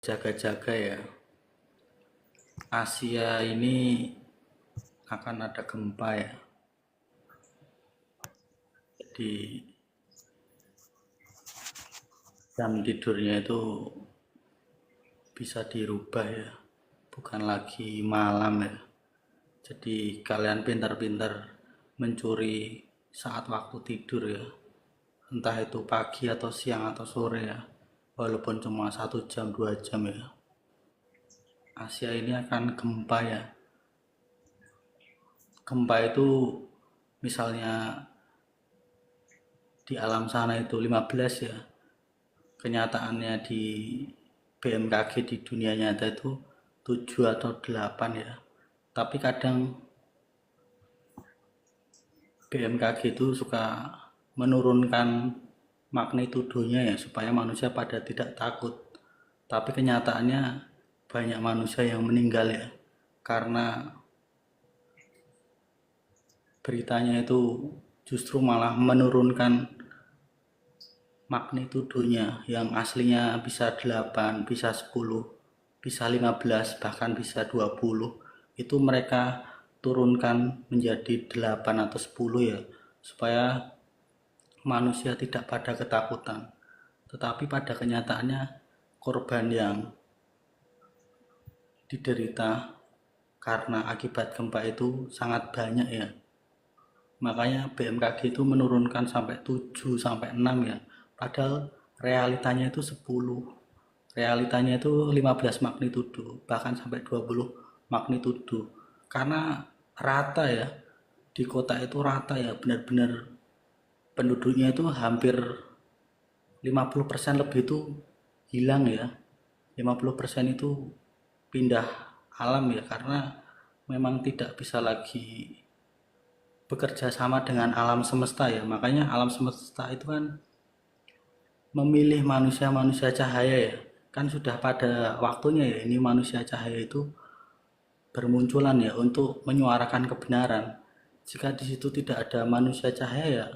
Jaga-jaga ya, Asia ini akan ada gempa ya. Jadi jam tidurnya itu bisa dirubah ya, bukan lagi malam ya. Jadi kalian pintar-pintar mencuri saat waktu tidur ya, entah itu pagi atau siang atau sore ya, walaupun cuma 1 jam 2 jam ya. Asia ini akan gempa ya. Gempa itu misalnya di alam sana itu 15 ya, kenyataannya di BMKG di dunia nyata itu 7 atau 8 ya. Tapi kadang BMKG itu suka menurunkan magnitudonya ya supaya manusia pada tidak takut. Tapi kenyataannya banyak manusia yang meninggal ya karena beritanya itu justru malah menurunkan magnitudonya yang aslinya bisa 8, bisa 10, bisa 15, bahkan bisa 20. Itu mereka turunkan menjadi 8 atau 10 ya, supaya manusia tidak pada ketakutan. Tetapi pada kenyataannya korban yang diderita karena akibat gempa itu sangat banyak ya. Makanya BMKG itu menurunkan sampai 7 sampai 6 ya. Padahal realitanya itu 10. Realitanya itu 15 magnitudo, bahkan sampai 20 magnitudo. Karena rata ya. Di kota itu rata ya, benar-benar penduduknya itu hampir 50% lebih itu hilang ya. 50% itu pindah alam ya, karena memang tidak bisa lagi bekerja sama dengan alam semesta ya. Makanya alam semesta itu kan memilih manusia-manusia cahaya ya. Kan sudah pada waktunya ya ini manusia cahaya itu bermunculan ya untuk menyuarakan kebenaran. Jika di situ tidak ada manusia cahaya ya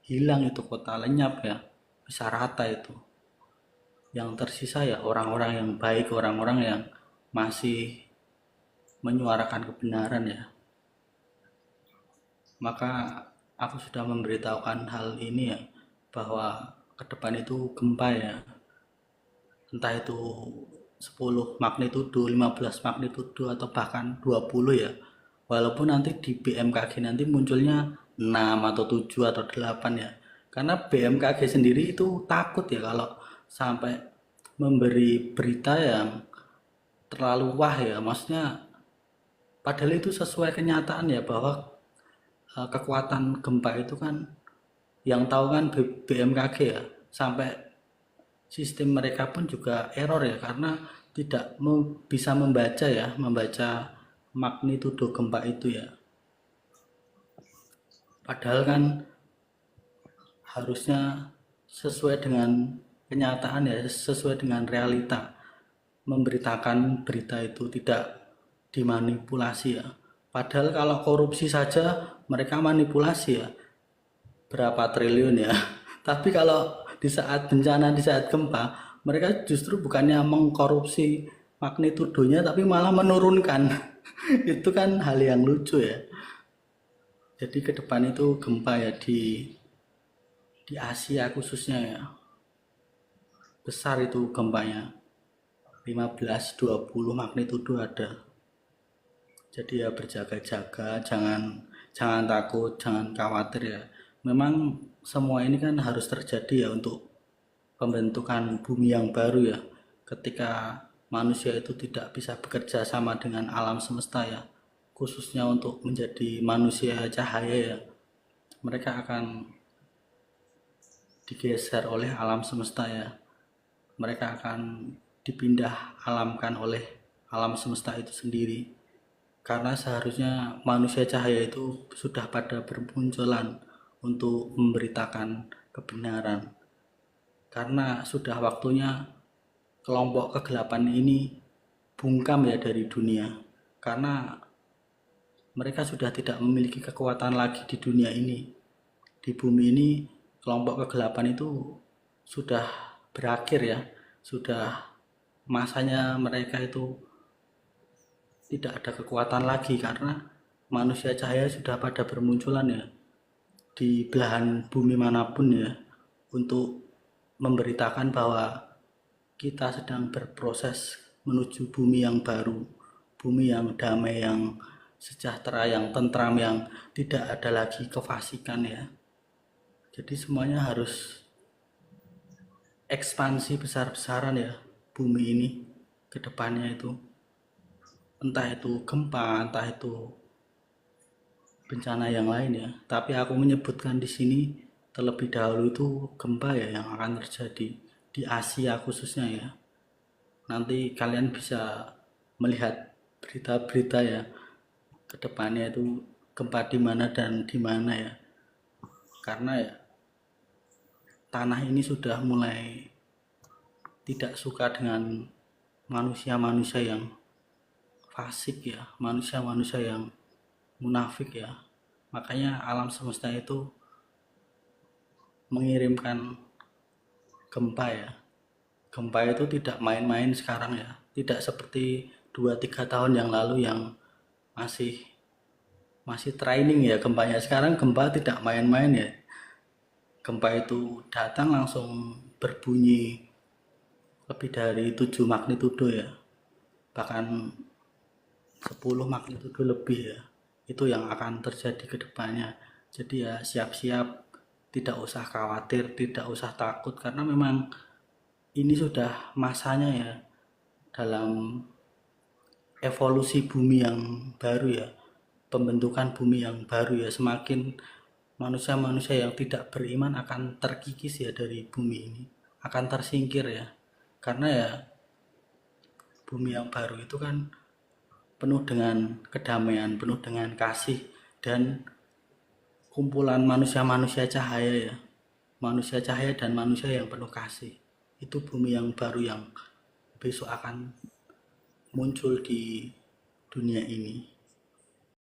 hilang itu kota, lenyap ya. Bisa rata itu. Yang tersisa ya orang-orang yang baik, orang-orang yang masih menyuarakan kebenaran ya. Maka aku sudah memberitahukan hal ini ya, bahwa ke depan itu gempa ya, entah itu 10 magnitudo, 15 magnitudo atau bahkan 20 ya. Walaupun nanti di BMKG nanti munculnya 6 atau 7 atau 8 ya. Karena BMKG sendiri itu takut ya kalau sampai memberi berita yang terlalu wah ya. Maksudnya padahal itu sesuai kenyataan ya, bahwa kekuatan gempa itu kan yang tahu kan BMKG ya, sampai sistem mereka pun juga error ya karena tidak bisa membaca magnitudo gempa itu ya. Padahal kan harusnya sesuai dengan kenyataan ya, sesuai dengan realita, memberitakan berita itu tidak dimanipulasi ya. Padahal kalau korupsi saja mereka manipulasi ya, berapa triliun ya. Tapi kalau di saat bencana, di saat gempa, mereka justru bukannya mengkorupsi magnitudonya tapi malah menurunkan. Itu kan hal yang lucu ya. Jadi ke depan itu gempa ya di Asia khususnya ya. Besar itu gempanya. 15-20 magnitudo ada. Jadi ya berjaga-jaga, jangan takut, jangan khawatir ya. Memang semua ini kan harus terjadi ya untuk pembentukan bumi yang baru ya. Ketika manusia itu tidak bisa bekerja sama dengan alam semesta ya, khususnya untuk menjadi manusia cahaya ya, mereka akan digeser oleh alam semesta ya. Mereka akan dipindah alamkan oleh alam semesta itu sendiri. Karena seharusnya manusia cahaya itu sudah pada bermunculan untuk memberitakan kebenaran. Karena sudah waktunya kelompok kegelapan ini bungkam ya dari dunia. Karena mereka sudah tidak memiliki kekuatan lagi di dunia ini. Di bumi ini kelompok kegelapan itu sudah berakhir ya, sudah masanya mereka itu tidak ada kekuatan lagi karena manusia cahaya sudah pada bermunculan ya di belahan bumi manapun ya, untuk memberitakan bahwa kita sedang berproses menuju bumi yang baru, bumi yang damai, yang sejahtera, yang tentram, yang tidak ada lagi kefasikan ya. Jadi semuanya harus ekspansi besar-besaran ya bumi ini ke depannya itu. Entah itu gempa, entah itu bencana yang lain ya. Tapi aku menyebutkan di sini terlebih dahulu itu gempa ya yang akan terjadi di Asia khususnya ya. Nanti kalian bisa melihat berita-berita ya ke depannya itu gempa di mana dan di mana ya. Karena ya tanah ini sudah mulai tidak suka dengan manusia-manusia yang fasik ya, manusia-manusia yang munafik ya. Makanya alam semesta itu mengirimkan gempa ya. Gempa itu tidak main-main sekarang ya. Tidak seperti 2-3 tahun yang lalu yang masih masih training ya gempanya. Sekarang gempa tidak main-main ya. Gempa itu datang langsung berbunyi lebih dari 7 magnitudo ya. Bahkan 10 magnitudo lebih ya. Itu yang akan terjadi ke depannya. Jadi ya siap-siap, tidak usah khawatir, tidak usah takut karena memang ini sudah masanya ya dalam evolusi bumi yang baru ya, pembentukan bumi yang baru ya. Semakin manusia-manusia yang tidak beriman akan terkikis ya dari bumi ini, akan tersingkir ya, karena ya bumi yang baru itu kan penuh dengan kedamaian, penuh dengan kasih, dan kumpulan manusia-manusia cahaya ya, manusia cahaya dan manusia yang penuh kasih. Itu bumi yang baru yang besok akan muncul di dunia ini.